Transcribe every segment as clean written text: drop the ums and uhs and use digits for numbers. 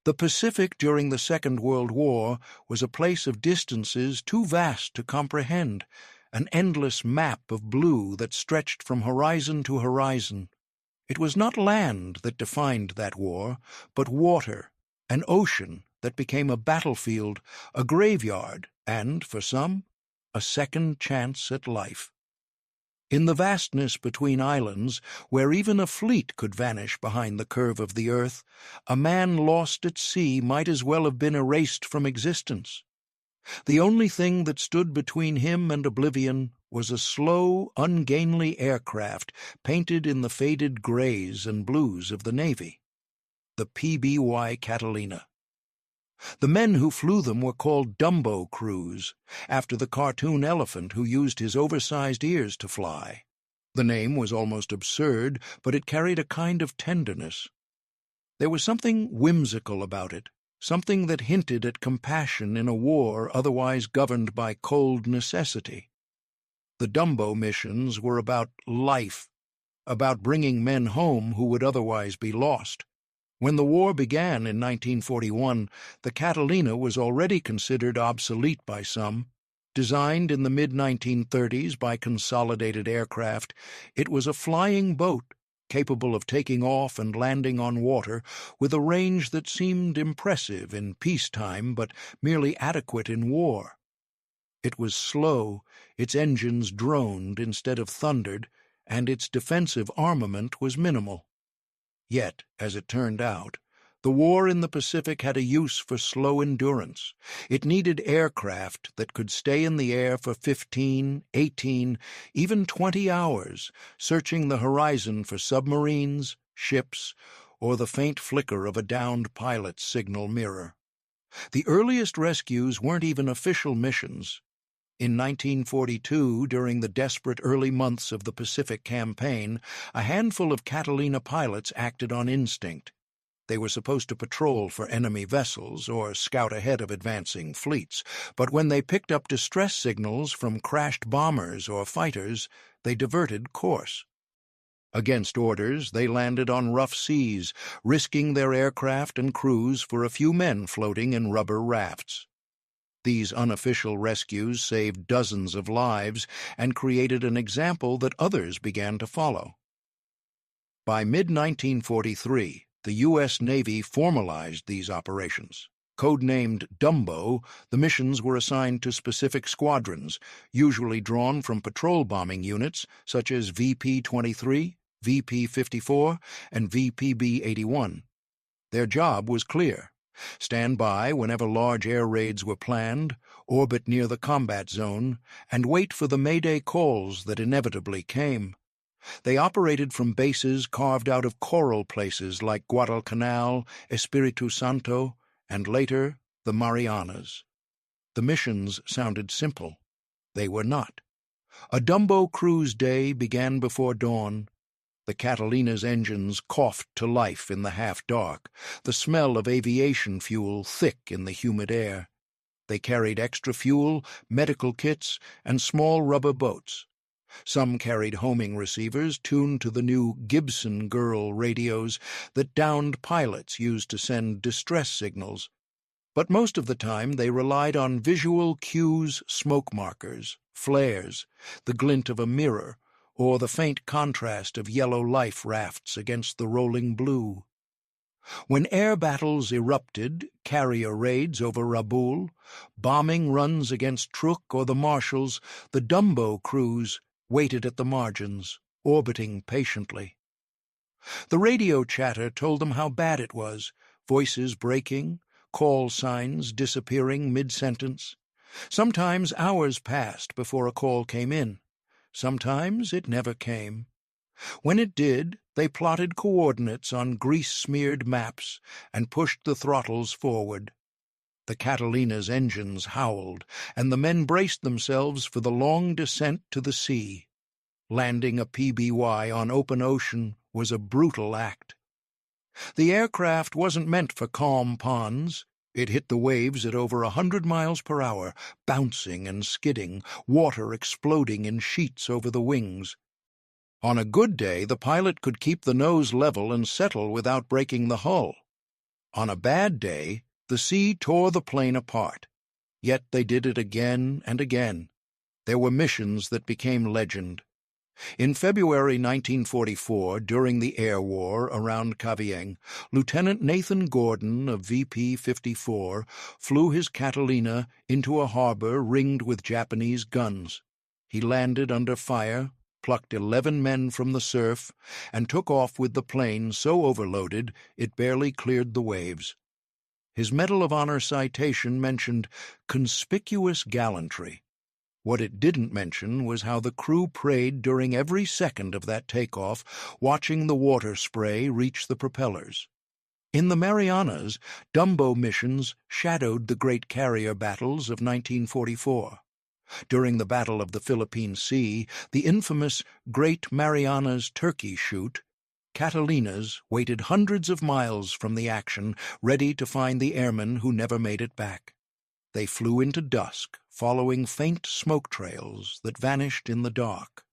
The Pacific during the Second World War was a place of distances too vast to comprehend, an endless map of blue that stretched from horizon to horizon. It was not land that defined that war, but water, an ocean that became a battlefield, a graveyard, and, for some, a second chance at life. In the vastness between islands, where even a fleet could vanish behind the curve of the earth, a man lost at sea might as well have been erased from existence. The only thing that stood between him and oblivion was a slow, ungainly aircraft painted in the faded grays and blues of the Navy, the PBY Catalina. The men who flew them were called Dumbo crews, after the cartoon elephant who used his oversized ears to fly. The name was almost absurd, but it carried a kind of tenderness. There was something whimsical about it, something that hinted at compassion in a war otherwise governed by cold necessity. The Dumbo missions were about life, about bringing men home who would otherwise be lost. When the war began in 1941, the Catalina was already considered obsolete by some. Designed in the mid-1930s by Consolidated Aircraft, it was a flying boat capable of taking off and landing on water with a range that seemed impressive in peacetime but merely adequate in war. It was slow, its engines droned instead of thundered, and its defensive armament was minimal. Yet, as it turned out, the war in the Pacific had a use for slow endurance. It needed aircraft that could stay in the air for 15, 18, even 20 hours, searching the horizon for submarines, ships, or the faint flicker of a downed pilot's signal mirror. The earliest rescues weren't even official missions. In 1942, during the desperate early months of the Pacific Campaign, a handful of Catalina pilots acted on instinct. They were supposed to patrol for enemy vessels or scout ahead of advancing fleets, but when they picked up distress signals from crashed bombers or fighters, they diverted course. Against orders, they landed on rough seas, risking their aircraft and crews for a few men floating in rubber rafts. These unofficial rescues saved dozens of lives and created an example that others began to follow. By mid-1943, the U.S. Navy formalized these operations. Codenamed Dumbo, the missions were assigned to specific squadrons, usually drawn from patrol bombing units such as VP-23, VP-54, and VPB-81. Their job was clear. Stand by whenever large air raids were planned, orbit near the combat zone, and wait for the Mayday calls that inevitably came. They operated from bases carved out of coral places like Guadalcanal, Espiritu Santo, and later the Marianas. The missions sounded simple. They were not. A Dumbo cruise day began before dawn. The Catalina's engines coughed to life in the half-dark, the smell of aviation fuel thick in the humid air. They carried extra fuel, medical kits, and small rubber boats. Some carried homing receivers tuned to the new Gibson Girl radios that downed pilots used to send distress signals. But most of the time they relied on visual cues, smoke markers, flares, the glint of a mirror, or the faint contrast of yellow life rafts against the rolling blue. When air battles erupted, carrier raids over Rabaul, bombing runs against Truk or the Marshalls, the Dumbo crews waited at the margins, orbiting patiently. The radio chatter told them how bad it was, voices breaking, call signs disappearing mid-sentence. Sometimes hours passed before a call came in. Sometimes it never came. When it did, they plotted coordinates on grease-smeared maps and pushed the throttles forward. The Catalina's engines howled, and the men braced themselves for the long descent to the sea. Landing a PBY on open ocean was a brutal act. The aircraft wasn't meant for calm ponds. It hit the waves at over 100 miles per hour, bouncing and skidding, water exploding in sheets over the wings. On a good day, the pilot could keep the nose level and settle without breaking the hull. On a bad day, the sea tore the plane apart. Yet they did it again and again. There were missions that became legend. In February 1944, during the air war around Kavieng, Lieutenant Nathan Gordon of VP 54 flew his Catalina into a harbor ringed with Japanese guns. He landed under fire, plucked 11 men from the surf, and took off with the plane so overloaded it barely cleared the waves. His Medal of Honor citation mentioned conspicuous gallantry. What it didn't mention was how the crew prayed during every second of that takeoff, watching the water spray reach the propellers. In the Marianas, Dumbo missions shadowed the great carrier battles of 1944. During the Battle of the Philippine Sea, the infamous Great Marianas Turkey Shoot, Catalinas waited hundreds of miles from the action, ready to find the airmen who never made it back. They flew into dusk, following faint smoke trails that vanished in the dark.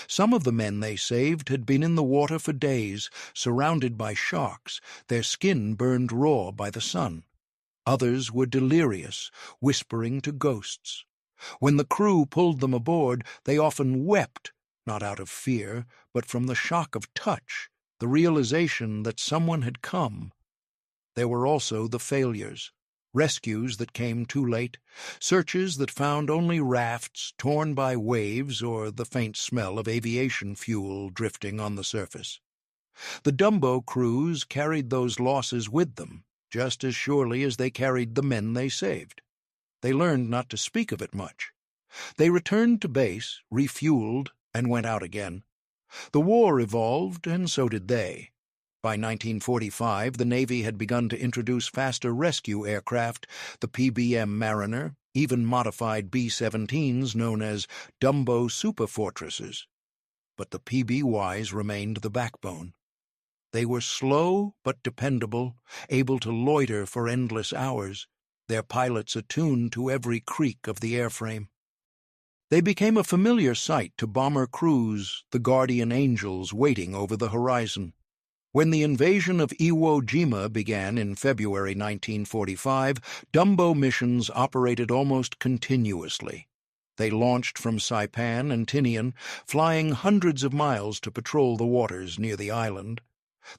Some of the men they saved had been in the water for days, surrounded by sharks, their skin burned raw by the sun. Others were delirious, whispering to ghosts. When the crew pulled them aboard, they often wept, not out of fear, but from the shock of touch, the realization that someone had come. There were also the failures. Rescues that came too late, searches that found only rafts torn by waves or the faint smell of aviation fuel drifting on the surface. The Dumbo crews carried those losses with them, just as surely as they carried the men they saved. They learned not to speak of it much. They returned to base, refueled, and went out again. The war evolved, and so did they. By 1945, the Navy had begun to introduce faster rescue aircraft, the PBM Mariner, even modified B-17s known as Dumbo superfortresses. But the PBYs remained the backbone. They were slow but dependable, able to loiter for endless hours, their pilots attuned to every creak of the airframe. They became a familiar sight to bomber crews, the guardian angels waiting over the horizon. When the invasion of Iwo Jima began in February 1945, Dumbo missions operated almost continuously. They launched from Saipan and Tinian, flying hundreds of miles to patrol the waters near the island.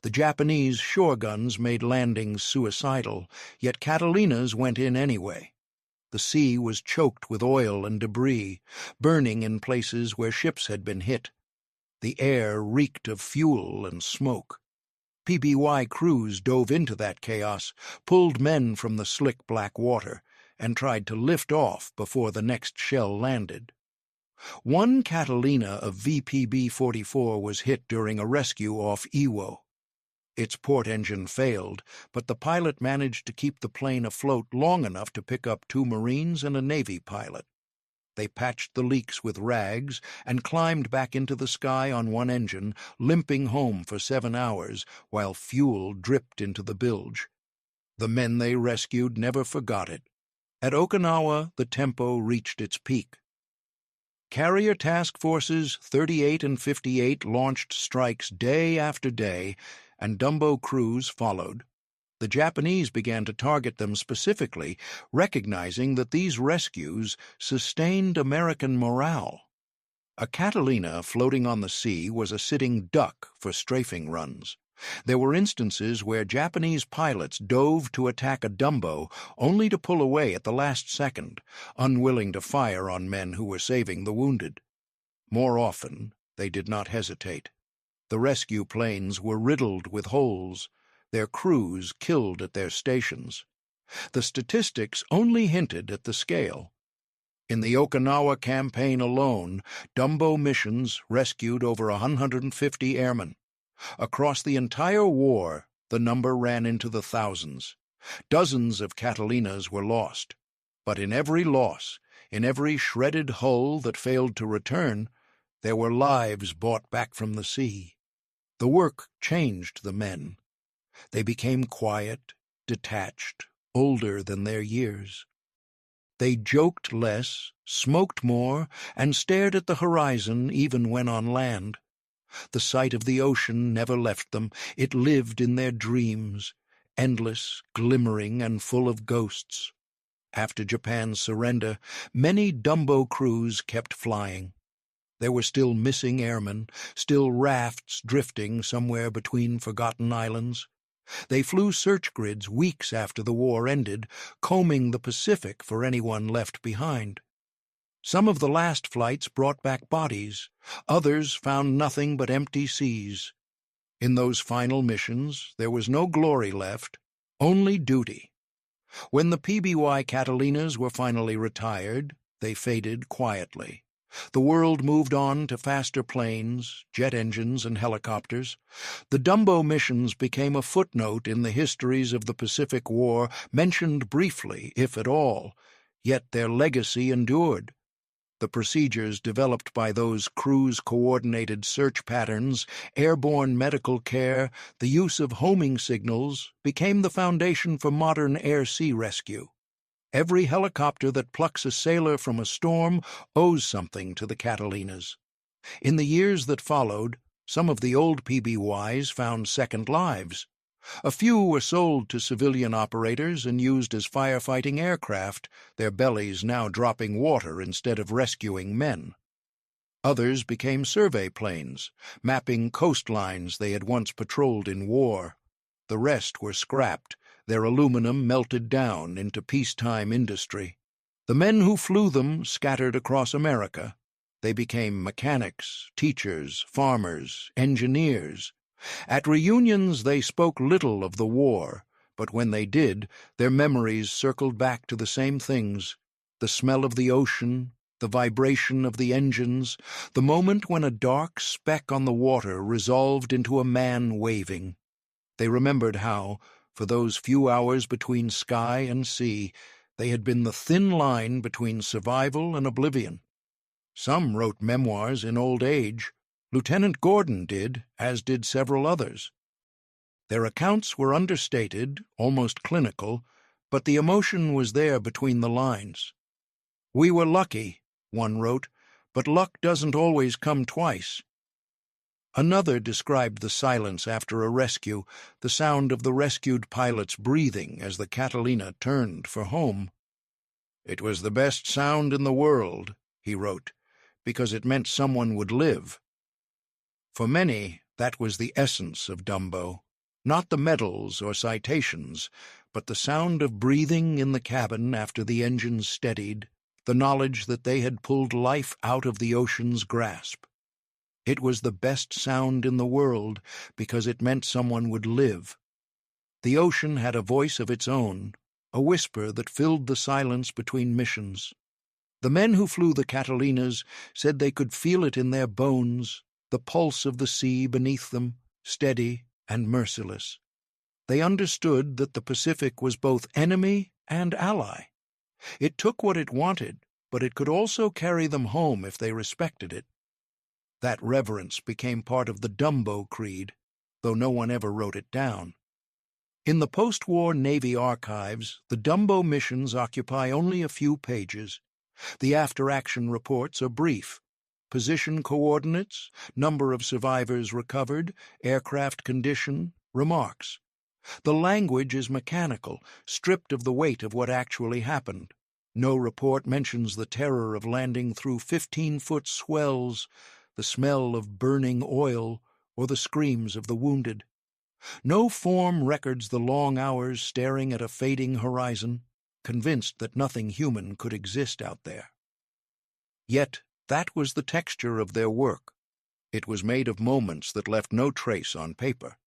The Japanese shore guns made landings suicidal, yet Catalinas went in anyway. The sea was choked with oil and debris, burning in places where ships had been hit. The air reeked of fuel and smoke. PBY crews dove into that chaos, pulled men from the slick black water, and tried to lift off before the next shell landed. One Catalina of VPB-44 was hit during a rescue off Iwo. Its port engine failed, but the pilot managed to keep the plane afloat long enough to pick up 2 Marines and a Navy pilot. They patched the leaks with rags and climbed back into the sky on one engine, limping home for 7 hours while fuel dripped into the bilge. The men they rescued never forgot it. At Okinawa, the tempo reached its peak. Carrier Task Forces 38 and 58 launched strikes day after day, and Dumbo crews followed. The Japanese began to target them specifically, recognizing that these rescues sustained American morale. A Catalina floating on the sea was a sitting duck for strafing runs. There were instances where Japanese pilots dove to attack a Dumbo only to pull away at the last second, unwilling to fire on men who were saving the wounded. More often, they did not hesitate. The rescue planes were riddled with holes, their crews killed at their stations. The statistics only hinted at the scale. In the Okinawa campaign alone, Dumbo missions rescued over 150 airmen. Across the entire war, the number ran into the thousands. Dozens of Catalinas were lost. But in every loss, in every shredded hull that failed to return, there were lives bought back from the sea. The work changed the men. They became quiet, detached, older than their years. They joked less, smoked more, and stared at the horizon even when on land. The sight of the ocean never left them. It lived in their dreams. endless, glimmering, and full of ghosts. After Japan's surrender, many Dumbo crews kept flying. There were still missing airmen, still rafts drifting somewhere between forgotten islands. They flew search grids weeks after the war ended, combing the Pacific for anyone left behind. Some of the last flights brought back bodies, others found nothing but empty seas. In those final missions, there was no glory left, only duty. When the PBY Catalinas were finally retired, they faded quietly. The world moved on to faster planes, jet engines, and helicopters. The Dumbo missions became a footnote in the histories of the Pacific War, mentioned briefly, if at all, yet their legacy endured. The procedures developed by those crews-coordinated search patterns, airborne medical care, the use of homing signals became the foundation for modern air-sea rescue. Every helicopter that plucks a sailor from a storm owes something to the Catalinas. In the years that followed, some of the old PBYs found second lives. A few were sold to civilian operators and used as firefighting aircraft, their bellies now dropping water instead of rescuing men. Others became survey planes, mapping coastlines they had once patrolled in war. The rest were scrapped, their aluminum melted down into peacetime industry. The men who flew them scattered across America. They became mechanics, teachers, farmers, engineers. At reunions they spoke little of the war, but when they did, their memories circled back to the same things: the smell of the ocean, the vibration of the engines, the moment when a dark speck on the water resolved into a man waving. They remembered how, for those few hours between sky and sea, they had been the thin line between survival and oblivion. Some wrote memoirs in old age. Lieutenant Gordon did, as did several others. Their accounts were understated, almost clinical, but the emotion was there between the lines. "We were lucky," one wrote, "but luck doesn't always come twice." Another described the silence after a rescue, the sound of the rescued pilot's breathing as the Catalina turned for home. "It was the best sound in the world," he wrote, "because it meant someone would live." For many, that was the essence of Dumbo, not the medals or citations, but the sound of breathing in the cabin after the engines steadied, the knowledge that they had pulled life out of the ocean's grasp. It was the best sound in the world because it meant someone would live. The ocean had a voice of its own, a whisper that filled the silence between missions. The men who flew the Catalinas said they could feel it in their bones, the pulse of the sea beneath them, steady and merciless. They understood that the Pacific was both enemy and ally. It took what it wanted, but it could also carry them home if they respected it. That reverence became part of the Dumbo creed, though no one ever wrote it down. In the post-war Navy archives, the Dumbo missions occupy only a few pages. The after-action reports are brief. Position coordinates, number of survivors recovered, aircraft condition, remarks. The language is mechanical, stripped of the weight of what actually happened. No report mentions the terror of landing through 15-foot swells, the smell of burning oil, or the screams of the wounded. No form records the long hours staring at a fading horizon, convinced that nothing human could exist out there. Yet, that was the texture of their work. It was made of moments that left no trace on paper.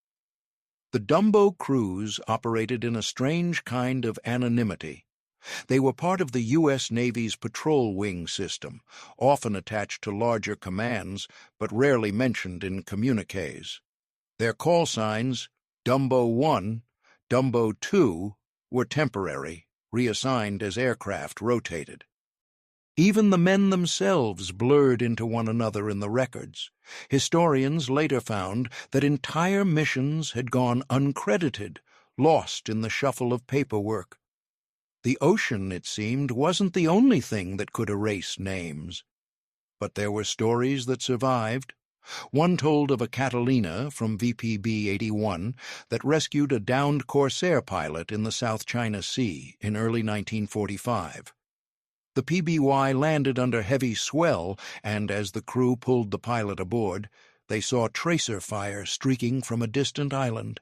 The Dumbo crews operated in a strange kind of anonymity. They were part of the U.S. Navy's patrol wing system, often attached to larger commands, but rarely mentioned in communiques. Their call signs, Dumbo 1, Dumbo 2, were temporary, reassigned as aircraft rotated. Even the men themselves blurred into one another in the records. Historians later found that entire missions had gone uncredited, lost in the shuffle of paperwork. The ocean, it seemed, wasn't the only thing that could erase names. But there were stories that survived, One told of a Catalina from VPB-81 that rescued a downed Corsair pilot in the South China Sea in early 1945. The PBY landed under heavy swell, and as the crew pulled the pilot aboard, they saw tracer fire streaking from a distant island.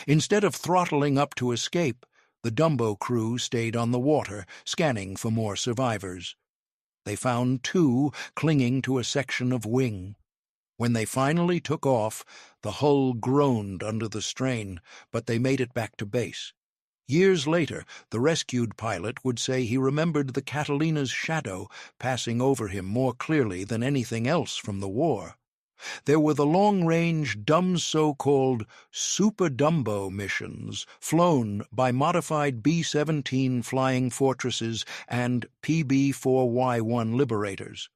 Instead of throttling up to escape, the Dumbo crew stayed on the water, scanning for more survivors. They found 2 clinging to a section of wing. When they finally took off, the hull groaned under the strain, but they made it back to base. Years later, the rescued pilot would say he remembered the Catalina's shadow passing over him more clearly than anything else from the war. There were the long-range, so-called Super Dumbo missions, flown by modified B-17 Flying Fortresses and PB-4Y-1 Liberators.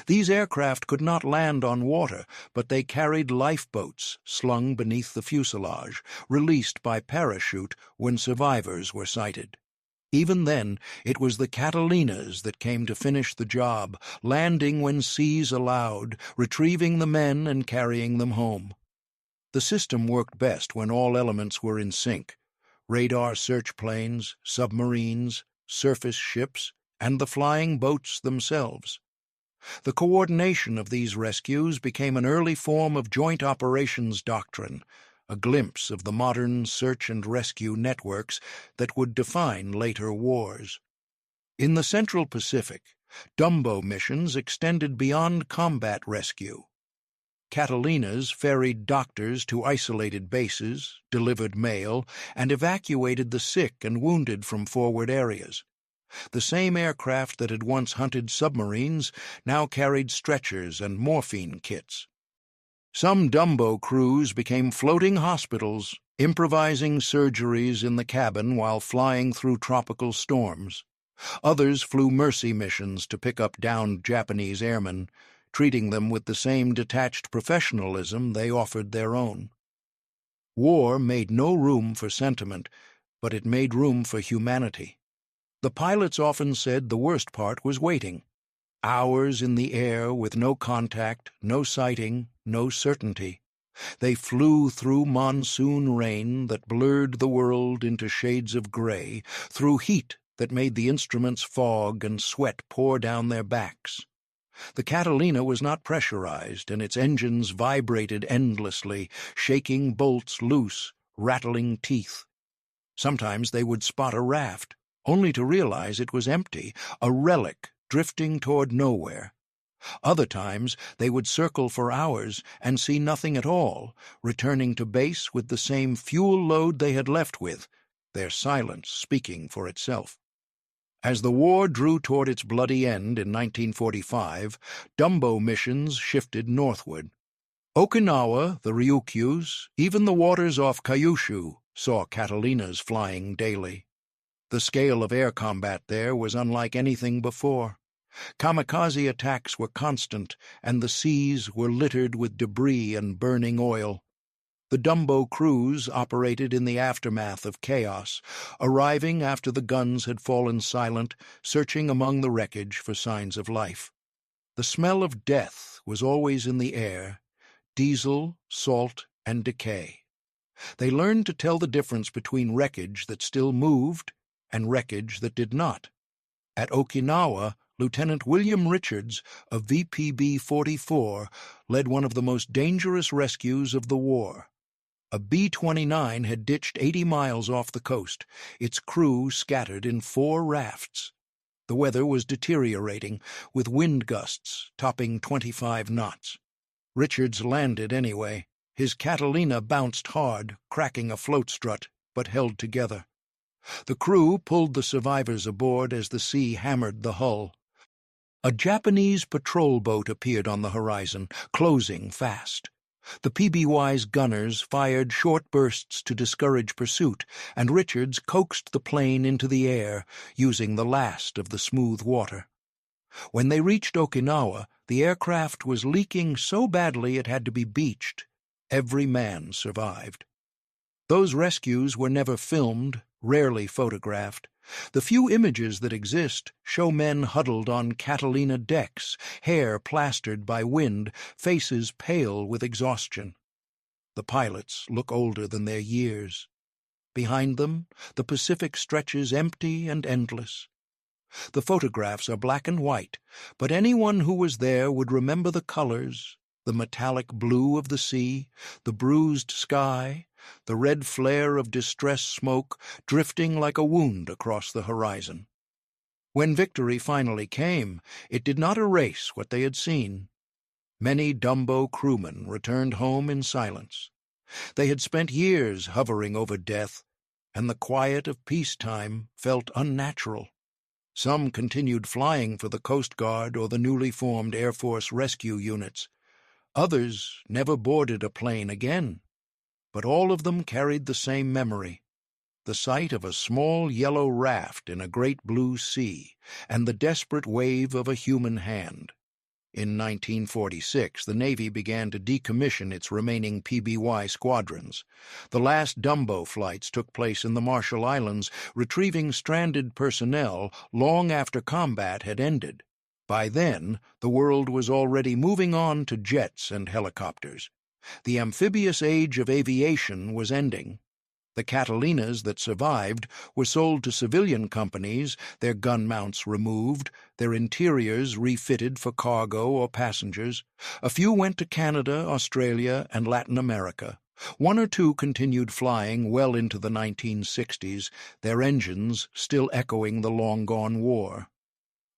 These aircraft could not land on water, but they carried lifeboats slung beneath the fuselage, released by parachute when survivors were sighted. Even then, it was the Catalinas that came to finish the job, landing when seas allowed, retrieving the men and carrying them home. The system worked best when all elements were in sync: radar search planes, submarines, surface ships, and the flying boats themselves. The coordination of these rescues became an early form of joint operations doctrine, a glimpse of the modern search and rescue networks that would define later wars. In the Central Pacific, Dumbo missions extended beyond combat rescue. Catalinas ferried doctors to isolated bases, delivered mail, and evacuated the sick and wounded from forward areas. The same aircraft that had once hunted submarines now carried stretchers and morphine kits. Some Dumbo crews became floating hospitals, improvising surgeries in the cabin while flying through tropical storms. Others flew mercy missions to pick up downed Japanese airmen, treating them with the same detached professionalism they offered their own. War made no room for sentiment, but it made room for humanity. The pilots often said the worst part was waiting. Hours in the air with no contact, no sighting, no certainty. They flew through monsoon rain that blurred the world into shades of gray, through heat that made the instruments fog and sweat pour down their backs. The Catalina was not pressurized, and its engines vibrated endlessly, shaking bolts loose, rattling teeth. Sometimes they would spot a raft, only to realize it was empty, a relic drifting toward nowhere. Other times they would circle for hours and see nothing at all, returning to base with the same fuel load they had left with, their silence speaking for itself. As the war drew toward its bloody end in 1945, Dumbo missions shifted northward. Okinawa, the Ryukyus, even the waters off Kyushu saw Catalinas flying daily. The scale of air combat there was unlike anything before. Kamikaze attacks were constant, and the seas were littered with debris and burning oil. The Dumbo crews operated in the aftermath of chaos, arriving after the guns had fallen silent, searching among the wreckage for signs of life. The smell of death was always in the air: diesel, salt, and decay. They learned to tell the difference between wreckage that still moved and wreckage that did not. At Okinawa, Lieutenant William Richards of VPB 44 led one of the most dangerous rescues of the war. A B-29 had ditched 80 miles off the coast, its crew scattered in 4 rafts. The weather was deteriorating, with wind gusts topping 25 knots. Richards landed anyway. His Catalina bounced hard, cracking a float strut, but held together. The crew pulled the survivors aboard as the sea hammered the hull. A Japanese patrol boat appeared on the horizon, closing fast. The PBY's gunners fired short bursts to discourage pursuit, and Richards coaxed the plane into the air, using the last of the smooth water. When they reached Okinawa, the aircraft was leaking so badly it had to be beached. Every man survived. Those rescues were never filmed, rarely photographed. The few images that exist show men huddled on Catalina decks, hair plastered by wind, faces pale with exhaustion. The pilots look older than their years. Behind them, the Pacific stretches empty and endless. The photographs are black and white, but anyone who was there would remember the colors, the metallic blue of the sea, the bruised sky, the red flare of distress smoke drifting like a wound across the horizon. When victory finally came, it did not erase what they had seen. Many Dumbo crewmen returned home in silence. They had spent years hovering over death, and the quiet of peacetime felt unnatural. Some continued flying for the Coast Guard or the newly formed Air Force rescue units. Others never boarded a plane again. But all of them carried the same memory: the sight of a small yellow raft in a great blue sea, and the desperate wave of a human hand. In 1946, the Navy began to decommission its remaining PBY squadrons. The last Dumbo flights took place in the Marshall Islands, retrieving stranded personnel long after combat had ended. By then, the world was already moving on to jets and helicopters. The amphibious age of aviation was ending. The Catalinas that survived were sold to civilian companies, their gun mounts removed, their interiors refitted for cargo or passengers. A few went to Canada, Australia, and Latin America. One or two continued flying well into the 1960s, their engines still echoing the long-gone war.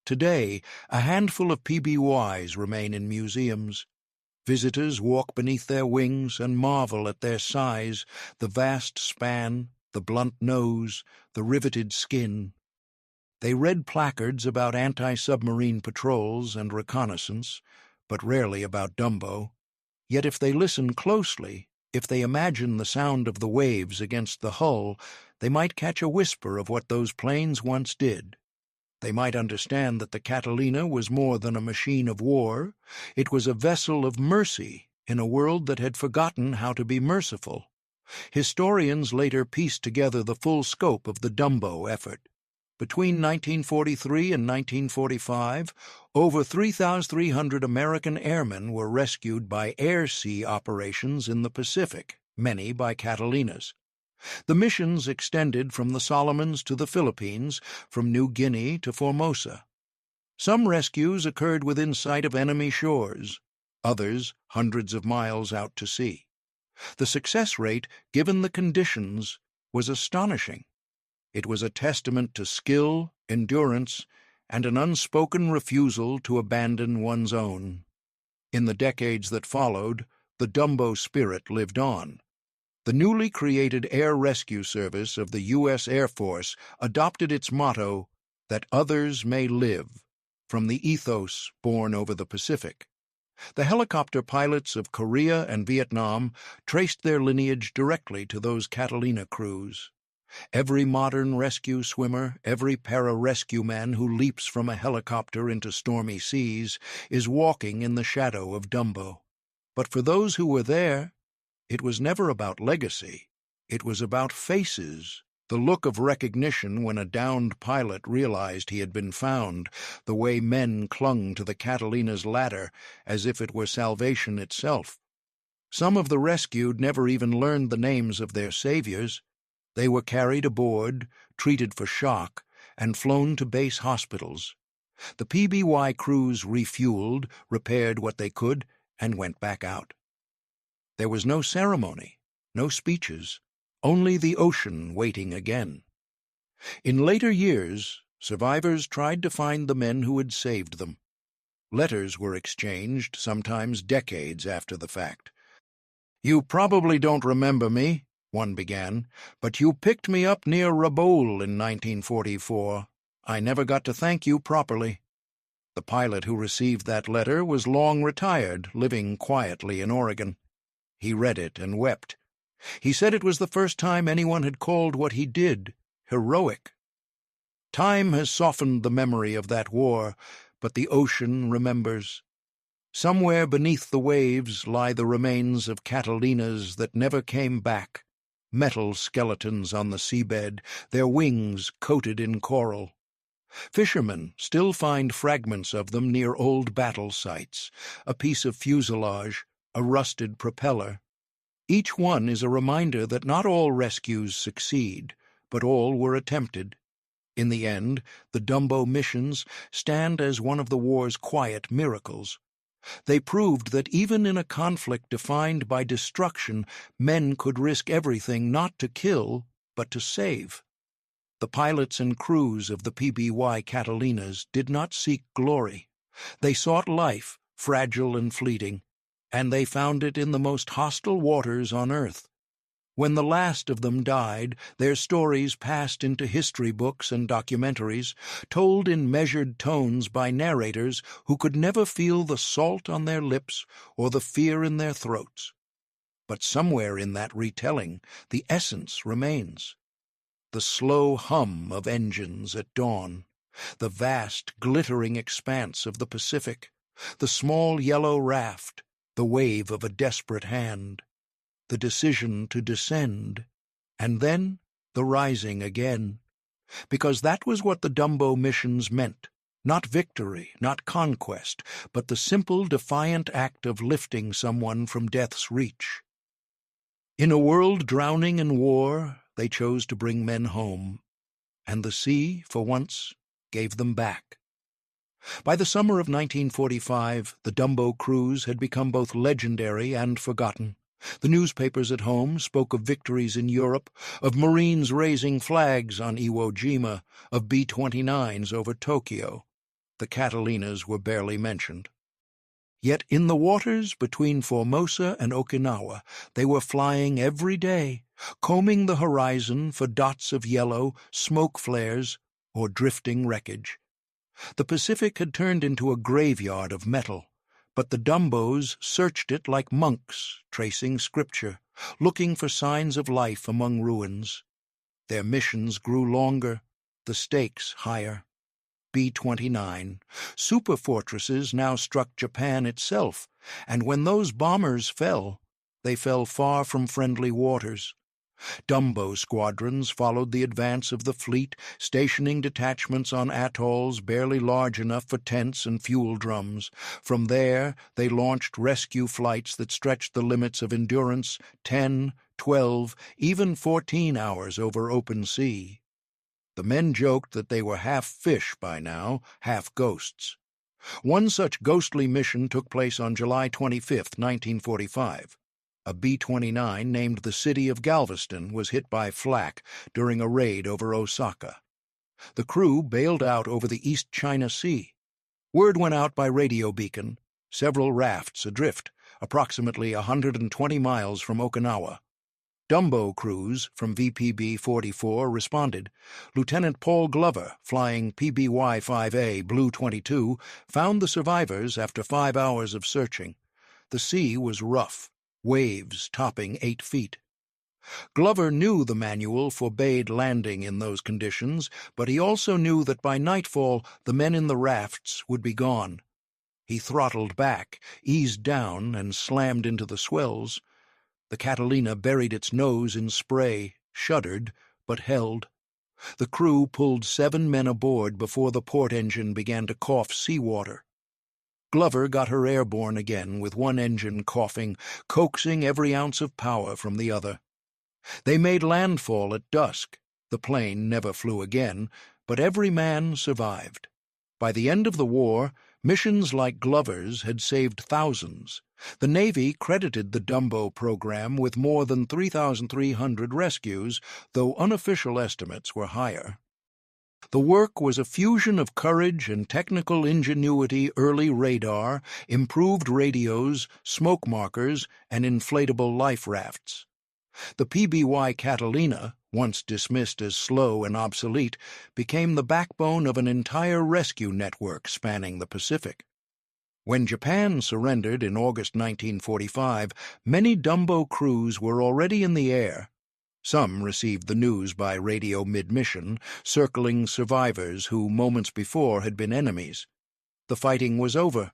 Today, a handful of PBYs remain in museums. Visitors walk beneath their wings and marvel at their size, the vast span, the blunt nose, the riveted skin. They read placards about anti-submarine patrols and reconnaissance, but rarely about Dumbo. Yet if they listen closely, if they imagine the sound of the waves against the hull, they might catch a whisper of what those planes once did. They might understand that the Catalina was more than a machine of war. It was a vessel of mercy in a world that had forgotten how to be merciful. Historians later pieced together the full scope of the Dumbo effort. Between 1943 and 1945, over 3,300 American airmen were rescued by air-sea operations in the Pacific, many by Catalinas. The missions extended from the Solomons to the Philippines, from New Guinea to Formosa. Some rescues occurred within sight of enemy shores, others hundreds of miles out to sea. The success rate, given the conditions, was astonishing. It was a testament to skill, endurance, and an unspoken refusal to abandon one's own. In the decades that followed, the Dumbo spirit lived on. The newly created Air Rescue Service of the U.S. Air Force adopted its motto, "That others may live," from the ethos born over the Pacific. The helicopter pilots of Korea and Vietnam traced their lineage directly to those Catalina crews. Every modern rescue swimmer, every para-rescue man who leaps from a helicopter into stormy seas is walking in the shadow of Dumbo. But for those who were there, it was never about legacy. It was about faces, the look of recognition when a downed pilot realized he had been found, the way men clung to the Catalina's ladder as if it were salvation itself. Some of the rescued never even learned the names of their saviors. They were carried aboard, treated for shock, and flown to base hospitals. The PBY crews refueled, repaired what they could, and went back out. There was no ceremony, no speeches, only the ocean waiting again. In later years, survivors tried to find the men who had saved them. Letters were exchanged, sometimes decades after the fact. "You probably don't remember me," one began, "but you picked me up near Rabaul in 1944. I never got to thank you properly." The pilot who received that letter was long retired, living quietly in Oregon. He read it and wept. He said it was the first time anyone had called what he did heroic. Time has softened the memory of that war, but the ocean remembers. Somewhere beneath the waves lie the remains of Catalinas that never came back, metal skeletons on the seabed, their wings coated in coral. Fishermen still find fragments of them near old battle sites, a piece of fuselage, a rusted propeller. Each one is a reminder that not all rescues succeed, but all were attempted. In the end, the Dumbo missions stand as one of the war's quiet miracles. They proved that even in a conflict defined by destruction, men could risk everything not to kill, but to save. The pilots and crews of the PBY Catalinas did not seek glory. They sought life, fragile and fleeting, and they found it in the most hostile waters on earth. When the last of them died, their stories passed into history books and documentaries, told in measured tones by narrators who could never feel the salt on their lips or the fear in their throats. But somewhere in that retelling, the essence remains. The slow hum of engines at dawn, the vast, glittering expanse of the Pacific, the small yellow raft, the wave of a desperate hand, the decision to descend, and then the rising again. Because that was what the Dumbo missions meant. Not victory, not conquest, but the simple, defiant act of lifting someone from death's reach. In a world drowning in war, they chose to bring men home, and the sea, for once, gave them back. By the summer of 1945, the Dumbo cruise had become both legendary and forgotten. The newspapers at home spoke of victories in Europe, of Marines raising flags on Iwo Jima, of B-29s over Tokyo. The Catalinas were barely mentioned. Yet in the waters between Formosa and Okinawa, they were flying every day, combing the horizon for dots of yellow, smoke flares, or drifting wreckage. The Pacific had turned into a graveyard of metal, but the Dumbos searched it like monks tracing scripture, looking for signs of life among ruins. Their missions grew longer, the stakes higher. B-29, super fortresses now struck Japan itself, and when those bombers fell, they fell far from friendly waters. Dumbo squadrons followed the advance of the fleet, stationing detachments on atolls barely large enough for tents and fuel drums. From there, they launched rescue flights that stretched the limits of endurance 10, 12, even 14 hours over open sea. The men joked that they were half fish by now, half ghosts. One such ghostly mission took place on July 25, 1945. A B-29 named the city of Galveston was hit by flak during a raid over Osaka. The crew bailed out over the East China Sea. Word went out by radio beacon, several rafts adrift, approximately 120 miles from Okinawa. Dumbo crews from VPB-44 responded. Lieutenant Paul Glover, flying PBY-5A Blue 22, found the survivors after 5 hours of searching. The sea was rough, waves topping 8 feet. Glover knew the manual forbade landing in those conditions, but he also knew that by nightfall the men in the rafts would be gone. He throttled back, eased down, and slammed into the swells. The Catalina buried its nose in spray, shuddered, but held. The crew pulled 7 men aboard before the port engine began to cough seawater. Glover got her airborne again, with one engine coughing, coaxing every ounce of power from the other. They made landfall at dusk. The plane never flew again, but every man survived. By the end of the war, missions like Glover's had saved thousands. The Navy credited the Dumbo program with more than 3,300 rescues, though unofficial estimates were higher. The work was a fusion of courage and technical ingenuity, early radar, improved radios, smoke markers, and inflatable life rafts. The PBY Catalina, once dismissed as slow and obsolete, became the backbone of an entire rescue network spanning the Pacific. When Japan surrendered in August 1945, many Dumbo crews were already in the air. Some received the news by radio mid-mission, circling survivors who moments before had been enemies. The fighting was over,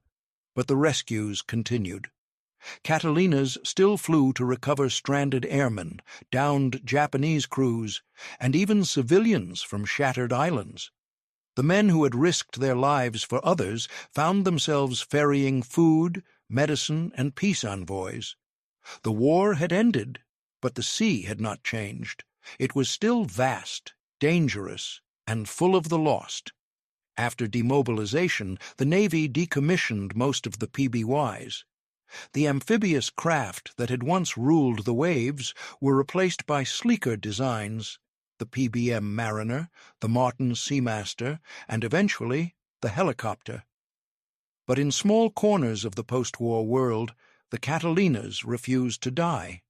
but the rescues continued. Catalinas still flew to recover stranded airmen, downed Japanese crews, and even civilians from shattered islands. The men who had risked their lives for others found themselves ferrying food, medicine, and peace envoys. The war had ended, but the sea had not changed. It was still vast, dangerous, and full of the lost. After demobilization, the Navy decommissioned most of the PBYs. The amphibious craft that had once ruled the waves were replaced by sleeker designs, the PBM Mariner, the Martin Seamaster, and eventually the helicopter. But in small corners of the post-war world, the Catalinas refused to die.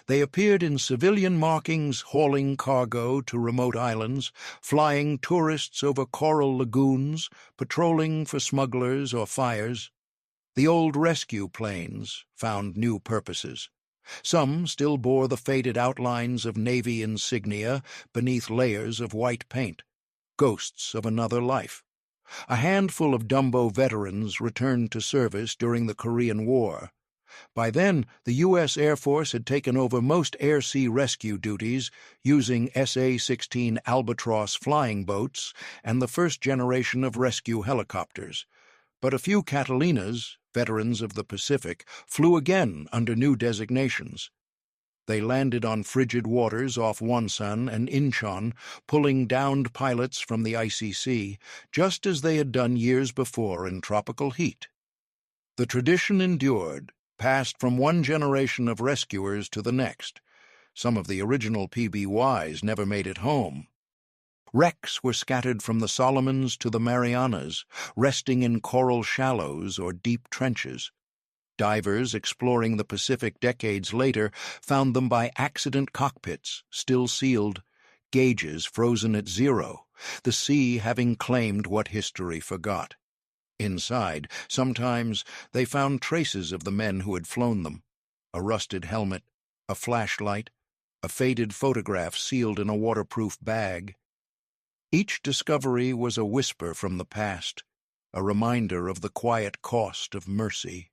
They appeared in civilian markings hauling cargo to remote islands, flying tourists over coral lagoons, patrolling for smugglers or fires. The old rescue planes found new purposes. Some still bore the faded outlines of Navy insignia beneath layers of white paint, ghosts of another life. A handful of Dumbo veterans returned to service during the Korean War. By then, the U.S. Air Force had taken over most air-sea rescue duties using SA-16 Albatross flying boats and the first generation of rescue helicopters. But a few Catalinas, veterans of the Pacific, flew again under new designations. They landed on frigid waters off Wonsan and Incheon, pulling downed pilots from the icy sea, just as they had done years before in tropical heat. The tradition endured, passed from one generation of rescuers to the next. Some of the original PBYs never made it home. Wrecks were scattered from the Solomons to the Marianas, resting in coral shallows or deep trenches. Divers exploring the Pacific decades later found them by accident cockpits, still sealed, gauges frozen at zero, the sea having claimed what history forgot. Inside, sometimes they found traces of the men who had flown them: a rusted helmet, a flashlight, a faded photograph sealed in a waterproof bag. Each discovery was a whisper from the past, a reminder of the quiet cost of mercy.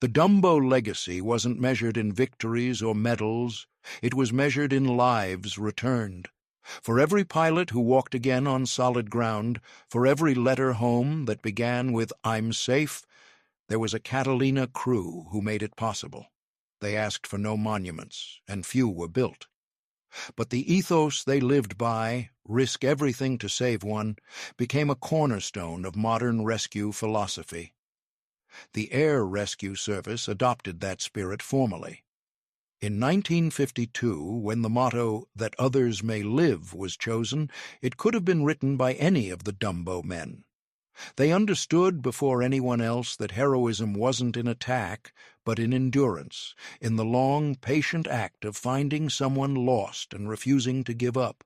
The Dumbo legacy wasn't measured in victories or medals, it was measured in lives returned. For every pilot who walked again on solid ground, for every letter home that began with "I'm safe," there was a Catalina crew who made it possible. They asked for no monuments, and few were built. But the ethos they lived by, risk everything to save one, became a cornerstone of modern rescue philosophy. The Air Rescue Service adopted that spirit formally. In 1952, when the motto, "That others may live," was chosen, it could have been written by any of the Dumbo men. They understood before anyone else that heroism wasn't in attack, but in endurance, in the long, patient act of finding someone lost and refusing to give up.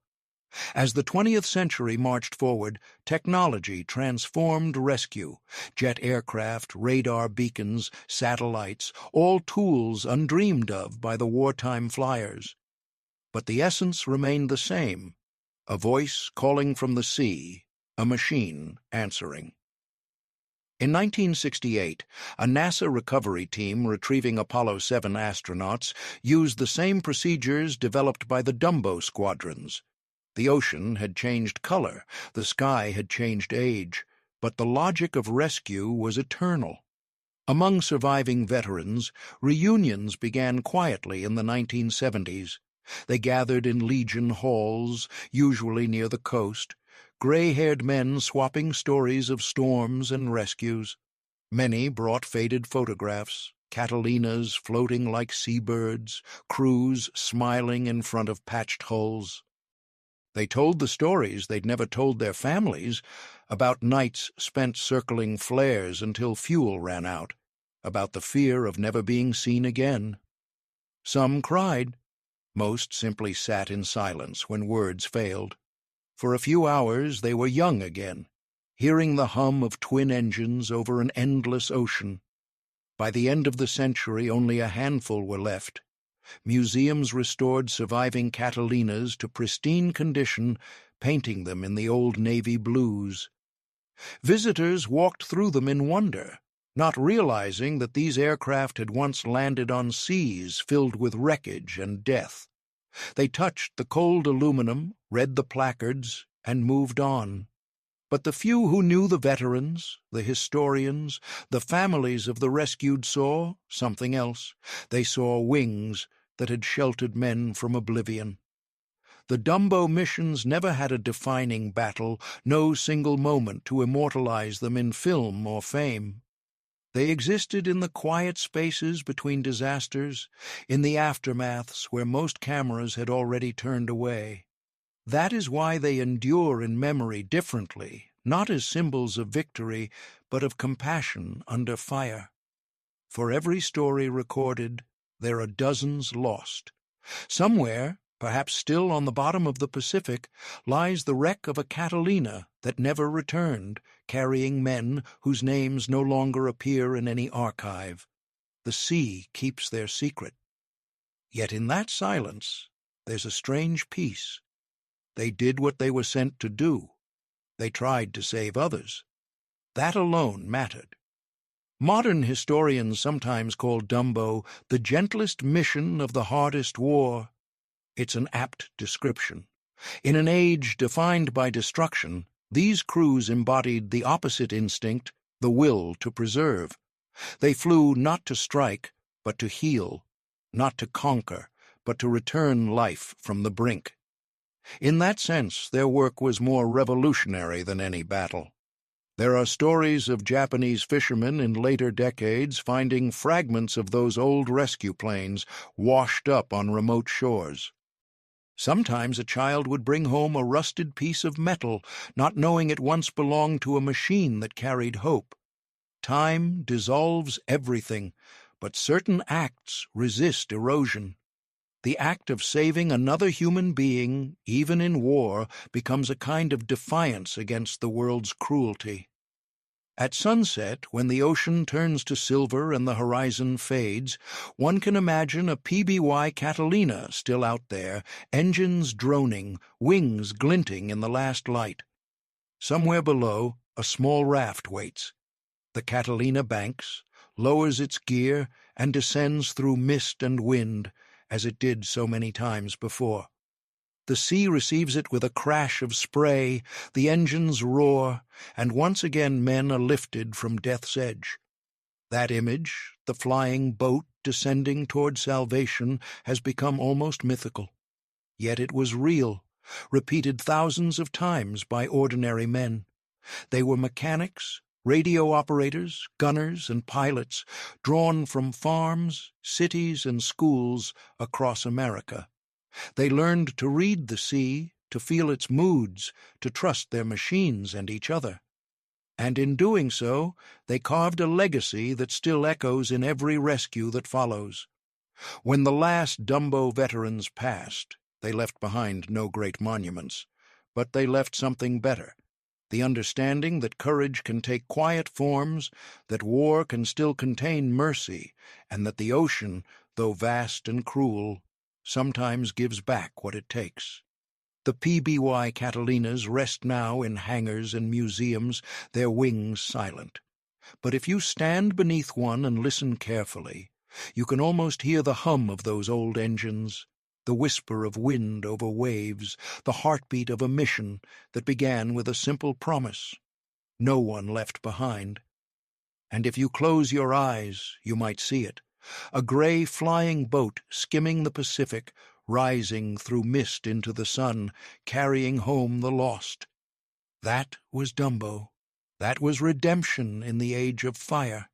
As the 20th century marched forward, technology transformed rescue: jet aircraft, radar beacons, satellites, all tools undreamed of by the wartime flyers. But the essence remained the same: a voice calling from the sea, a machine answering. In 1968, a NASA recovery team retrieving Apollo 7 astronauts used the same procedures developed by the Dumbo squadrons. The ocean had changed color, the sky had changed age, but the logic of rescue was eternal. Among surviving veterans, reunions began quietly in the 1970s. They gathered in Legion halls, usually near the coast, gray-haired men swapping stories of storms and rescues. Many brought faded photographs, Catalinas floating like seabirds, crews smiling in front of patched hulls. They told the stories they'd never told their families, about nights spent circling flares until fuel ran out, about the fear of never being seen again. Some cried. Most simply sat in silence when words failed. For a few hours they were young again, hearing the hum of twin engines over an endless ocean. By the end of the century, only a handful were left. Museums restored surviving Catalinas to pristine condition, painting them in the old Navy blues. Visitors walked through them in wonder, not realizing that these aircraft had once landed on seas filled with wreckage and death. They touched the cold aluminum, read the placards, and moved on. But the few who knew the veterans, the historians, the families of the rescued saw something else. They saw wings that had sheltered men from oblivion. The Dumbo missions never had a defining battle, no single moment to immortalize them in film or fame. They existed in the quiet spaces between disasters, in the aftermaths where most cameras had already turned away. That is why they endure in memory differently, not as symbols of victory, but of compassion under fire. For every story recorded, there are dozens lost. Somewhere, perhaps still on the bottom of the Pacific, lies the wreck of a Catalina that never returned, carrying men whose names no longer appear in any archive. The sea keeps their secret. Yet in that silence, there's a strange peace. They did what they were sent to do. They tried to save others. That alone mattered. Modern historians sometimes call Dumbo the gentlest mission of the hardest war. It's an apt description. In an age defined by destruction, these crews embodied the opposite instinct, the will to preserve. They flew not to strike, but to heal, not to conquer, but to return life from the brink. In that sense, their work was more revolutionary than any battle. There are stories of Japanese fishermen in later decades finding fragments of those old rescue planes washed up on remote shores. Sometimes a child would bring home a rusted piece of metal, not knowing it once belonged to a machine that carried hope. Time dissolves everything, but certain acts resist erosion. The act of saving another human being, even in war, becomes a kind of defiance against the world's cruelty. At sunset, when the ocean turns to silver and the horizon fades, one can imagine a PBY Catalina still out there, engines droning, wings glinting in the last light. Somewhere below, a small raft waits. The Catalina banks, lowers its gear, and descends through mist and wind, as it did so many times before. The sea receives it with a crash of spray, the engines roar, and once again men are lifted from death's edge. That image, the flying boat descending toward salvation, has become almost mythical. Yet it was real, repeated thousands of times by ordinary men. They were mechanics, radio operators, gunners, and pilots, drawn from farms, cities, and schools across America. They learned to read the sea, to feel its moods, to trust their machines and each other. And in doing so, they carved a legacy that still echoes in every rescue that follows. When the last Dumbo veterans passed, they left behind no great monuments, but they left something better. The understanding that courage can take quiet forms, that war can still contain mercy, and that the ocean, though vast and cruel, sometimes gives back what it takes. The PBY Catalinas rest now in hangars and museums, their wings silent. But if you stand beneath one and listen carefully, you can almost hear the hum of those old engines, the whisper of wind over waves, the heartbeat of a mission that began with a simple promise: no one left behind. And if you close your eyes, you might see it, a gray flying boat skimming the Pacific, rising through mist into the sun, carrying home the lost. That was Dumbo. That was redemption in the age of fire.